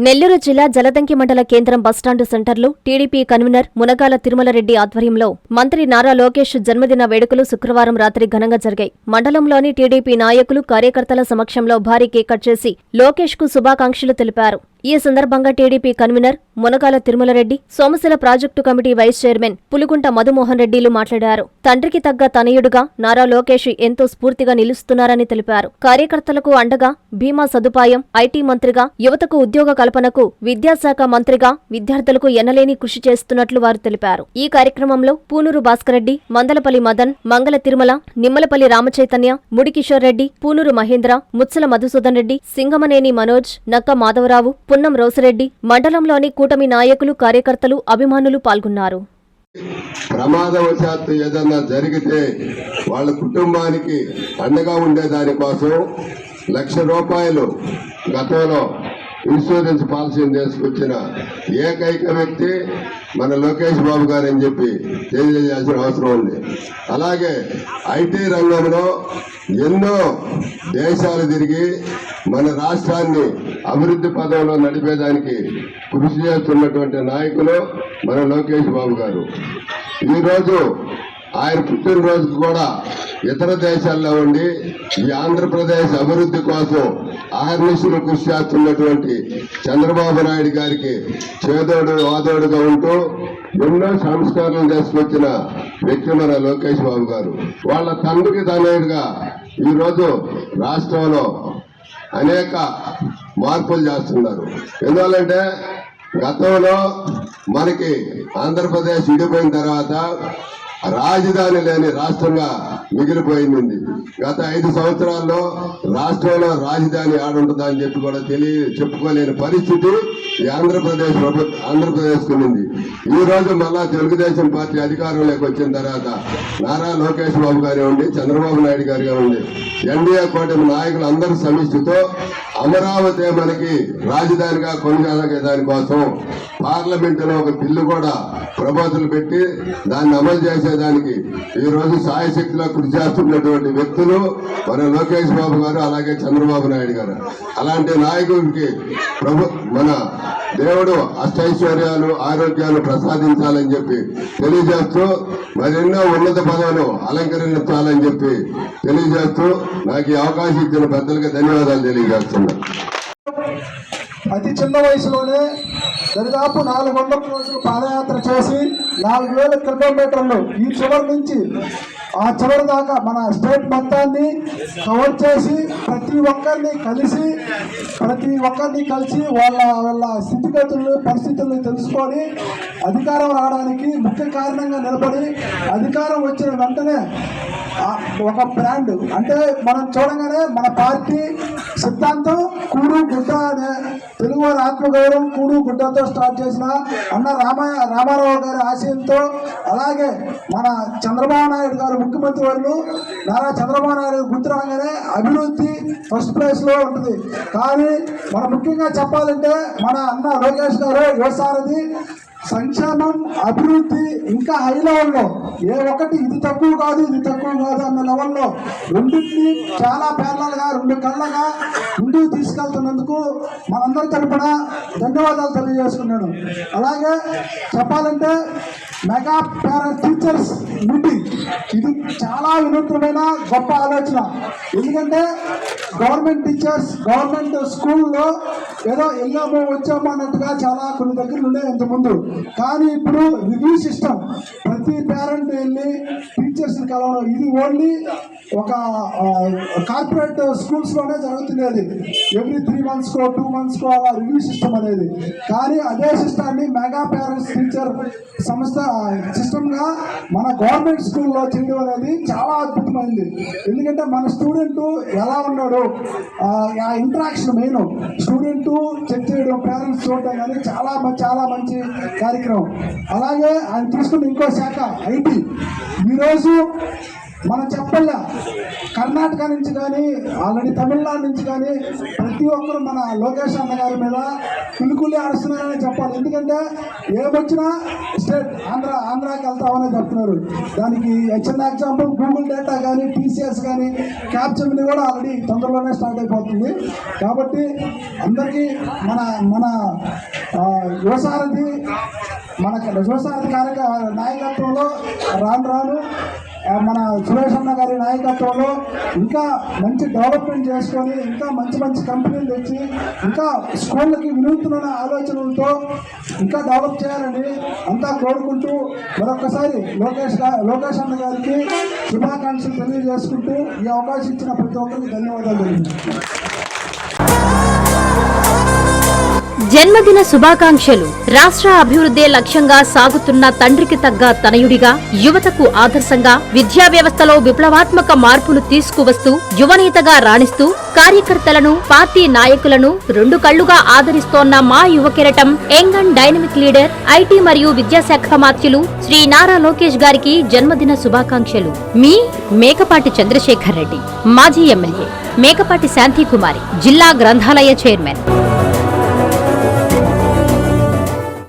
నెల్లూరు జిల్లా జలదంకి మండల కేంద్రం బస్టాండు సెంటర్లో టీడీపీ కన్వీనర్ మునగాల తిరుమలరెడ్డి ఆధ్వర్యంలో మంత్రి నారా లోకేష్ జన్మదిన వేడుకలు శుక్రవారం రాత్రి ఘనంగా జరిగాయి. మండలంలోని టీడీపీ నాయకులు, కార్యకర్తల సమక్షంలో భారీ కేక్ కట్ చేసి లోకేష్ కు శుభాకాంక్షలు తెలిపారు. ఈ సందర్భంగా TDP convener Munagala Tirumala Reddy, Somasila project committee vice chairman Puluguntla Madhumohan రెడ్డిలు మాట్లాడారు. తండ్రికి తగ్గ తనయుడుగా నారా లోకేష్ ఎంతో స్ఫూర్తిగా నిలుస్తున్నారని తెలిపారు. కార్యకర్తలకు అండగా బీమా సదుపాయం, ఐటీ మంత్రిగా యువతకు ఉద్యోగ కల్పనకు, విద్యాశాఖ మంత్రిగా విద్యార్థులకు ఎనలేని కృషి చేస్తున్నట్లు వారు తెలిపారు. ఈ కార్యక్రమంలో పూనూరు భాస్కర్రెడ్డి, మందలపల్లి మదన్, మంగళ తిరుమల, నిమ్మలపల్లి రామచైతన్య, ముడికిషోర్ రెడ్డి, పూనూరు మహేంద్ర, ముత్సల మధుసూదన్ రెడ్డి, సింగమనేని మనోజ్, నక్క మాధవరావు, పున్నం రోసిరెడ్డి, మండలంలోని కూటమి నాయకులు, కార్యకర్తలు, అభిమానులు పాల్గొన్నారు. ప్రమాదవశాత్తు ఏదన్నా జరిగితే వాళ్ళ కుటుంబానికి అండగా ఉండే దానికోసం ₹1,00,000 గతంలో ఇన్సూరెన్స్ పాలసీని తీసుకొచ్చిన ఏకైక వ్యక్తి మన లోకేష్ బాబు గారు అని చెప్పి తెలియజేయాల్సిన అవసరం ఉంది. అలాగే ఐటీ రంగంలో ఎన్నో దేశాలు తిరిగి మన రాష్ట్రాన్ని అభివృద్ధి పదంలో నడిపేదానికి కృషి చేస్తున్నటువంటి నాయకులు మన లోకేష్ బాబు గారు. ఈరోజు ఆయన పుట్టినరోజుకు కూడా ఇతర దేశాల్లో ఉండి ఈ ఆంధ్రప్రదేశ్ అభివృద్ధి కోసం అహర్నిశలు కృషి చేస్తున్నటువంటి చంద్రబాబు నాయుడు గారికి చేదోడు వాదోడుగా ఉంటూ ఎన్నో సంస్కరణలు తీసుకొచ్చిన వ్యక్తి మన లోకేష్ బాబు గారు. వాళ్ళ తండ్రికి తనయుడిగా ఈరోజు రాష్ట్రంలో అనేక మార్పులు చేస్తున్నారు. ఎందువల్లంటే గతంలో మనకి ఆంధ్రప్రదేశ్ విడిపోయిన తర్వాత రాజధాని లేని రాష్ట్రంగా మిగిలిపోయింది. గత 5 సంవత్సరాల్లో రాష్ట్రంలో రాజధాని ఆడుంటుందని చెప్పి కూడా చెప్పుకోలేని పరిస్థితి ఈ ఆంధ్రప్రదేశ్కు ఉంది. ఈ రోజు మళ్ళా తెలుగుదేశం పార్టీ అధికారంలోకి వచ్చిన తర్వాత నారా లోకేష్ బాబు గారి ఉండి, చంద్రబాబు నాయుడు గారిగా ఉండి, ఎన్డీఏ కూటమి నాయకులు అందరి సమిష్టితో అమరావతి మనకి రాజధానిగా కొనసాగే దానికోసం పార్లమెంటులో ఒక బిల్లు కూడా ప్రపోజల్ పెట్టి దాన్ని అమలు చేసేదానికి ఈ రోజు సాయశక్తిలో కృషి చేస్తున్నటువంటి వ్యక్తులు మన లోకేష్ బాబు గారు, అలాగే చంద్రబాబు నాయుడు గారు. అలాంటి నాయకుడికి మన దేవుడు అష్టైశ్వర్యాలు, ఆరోగ్యాలు ప్రసాదించాలని చెప్పి తెలియజేస్తూ మరెన్నో ఉన్నత పదవులు అలంకరించాలని చెప్పి తెలియజేస్తూ నాకు ఈ అవకాశం ఇచ్చిన పెద్దలకు ధన్యవాదాలు తెలియజేస్తున్నాను. అతి చిన్న వయసులోనే దాదాపు 400 రోజులు పాదయాత్ర చేసి 4,000 కిలోమీటర్లు ఈ చివరి నుంచి ఆ చివరి దాకా మన స్టేట్ మొత్తాన్ని కవర్ చేసి ప్రతి ఒక్కరిని కలిసి వాళ్ళ స్థితిగతులు, పరిస్థితులను తెలుసుకొని అధికారం రావడానికి ముఖ్య కారణంగా నిలబడి అధికారం వచ్చిన వెంటనే ఒక బ్రాండ్ అంటే మనం చూడగానే మన పార్టీ సిద్ధాంతం కూడు గుడ్డ అనే తెలుగు వారి ఆత్మగౌరవం కూడు గుడ్డతో స్టార్ట్ చేసిన అన్న రామారావు గారి ఆశయంతో, అలాగే మన చంద్రబాబు నాయుడు గారు ముఖ్యమంత్రి వాళ్ళు నారా చంద్రబాబు నాయుడు గుర్తు రాగానే అభివృద్ధి ఫస్ట్ ప్లేస్లో ఉంటుంది. కానీ మనం ముఖ్యంగా చెప్పాలంటే మన అన్న లోకేష్ గారు యువసారథి సంక్షేమం, అభివృద్ధి ఇంకా హై లెవెల్లో ఏ ఒక్కటి ఇది తక్కువ కాదు అన్న లెవెల్లో రెండింటిని చాలా ప్యారలల్గా 2 కళ్ళగా ముందుకు తీసుకెళ్తున్నందుకు మనందరి తరపున ధన్యవాదాలు తెలియజేసుకున్నాను. అలాగే చెప్పాలంటే మెగా పేరెంట్ టీచర్స్ మీటింగ్ ఇది చాలా వినూత్నమైన గొప్ప ఆలోచన. ఎందుకంటే గవర్నమెంట్ టీచర్స్ గవర్నమెంట్ స్కూల్లో ఏదో వెళ్ళామో వచ్చామో అన్నట్టుగా చాలా కొన్ని దగ్గరలు ఉండే ఇంతకుముందు. కానీ ఇప్పుడు రివ్యూ సిస్టమ్, ప్రతి పేరెంట్ వెళ్ళి టీచర్స్ని కలవడం, ఇది ఓన్లీ ఒక కార్పొరేట్ స్కూల్స్లోనే జరుగుతున్నది. ఎవ్రీ 3 monthsకో 2 monthsకో అలా రివ్యూ సిస్టమ్ అనేది. కానీ అదే సిస్టాన్ని మెగా పేరెంట్స్ టీచర్ సంస్థ సిస్టమ్గా మన గవర్నమెంట్ స్కూల్లో చేయడం అనేది చాలా అద్భుతమైంది. ఎందుకంటే మన స్టూడెంట్ ఎలా ఉన్నాడు, ఆ ఇంటరాక్షన్ మెయిన్ స్టూడెంట్ చెక్ చేయడం, పేరెంట్స్ చూడడం కానీ చాలా మంచి కార్యక్రమం. అలాగే ఆయన తీసుకున్న ఇంకో శాఖ ఐటీ. ఈరోజు మనం చెప్పలే, కర్ణాటక నుంచి కానీ ఆల్రెడీ తమిళనాడు నుంచి కానీ ప్రతి ఒక్కరు మన లోకేష్ అన్న గారి మీద పిలుకులే ఆడుస్తున్నారని చెప్పాలి. ఎందుకంటే ఏమొచ్చినా స్టేట్ ఆంధ్రాకి వెళ్తామని చెప్తున్నారు. దానికి చిన్న ఎగ్జాంపుల్ గూగుల్ డేటా కానీ టీసీఎస్ కానీ క్యాప్చర్ని కూడా ఆల్రెడీ తొందరలోనే స్టార్ట్ అయిపోతుంది. కాబట్టి అందరికీ మన యువసారథి నాయకత్వంలో రాను మన సురేష్ అన్న గారి నాయకత్వంలో ఇంకా మంచి డెవలప్మెంట్ చేసుకొని ఇంకా మంచి కంపెనీలు తెచ్చి ఇంకా స్కూళ్ళకి వినూత్న ఆలోచనలతో ఇంకా డెవలప్ చేయాలని అంతా కోరుకుంటూ మరొకసారి లోకేష్ అన్న గారికి శుభాకాంక్షలు తెలియజేసుకుంటూ ఈ అవకాశం ఇచ్చిన ప్రతి ఒక్కరికి ధన్యవాదాలు తెలియజేస్తున్నాను. జన్మదిన శుభాకాంక్షలు. రాష్ట్ర అభివృద్ధే లక్ష్యంగా సాగుతున్న తండ్రికి తగ్గ తనయుడిగా, యువతకు ఆదర్శంగా, విద్యా వ్యవస్థలో విప్లవాత్మక మార్పులు తీసుకువస్తూ, యువనేతగా రాణిస్తూ, కార్యకర్తలను, పార్టీ నాయకులను రెండు కళ్లుగా ఆదరిస్తోన్న మా యువ కెరటం, young and dynamic leader, IT మరియు విద్యాశాఖ మాత్యులు శ్రీ నారా లోకేష్ గారికి జన్మదిన శుభాకాంక్షలు. మీ మేకపాటి చంద్రశేఖర్ రెడ్డి, మాజీ ఎమ్మెల్యే, మేకపాటి శాంతికుమారి, జిల్లా గ్రంథాలయ చైర్మన్.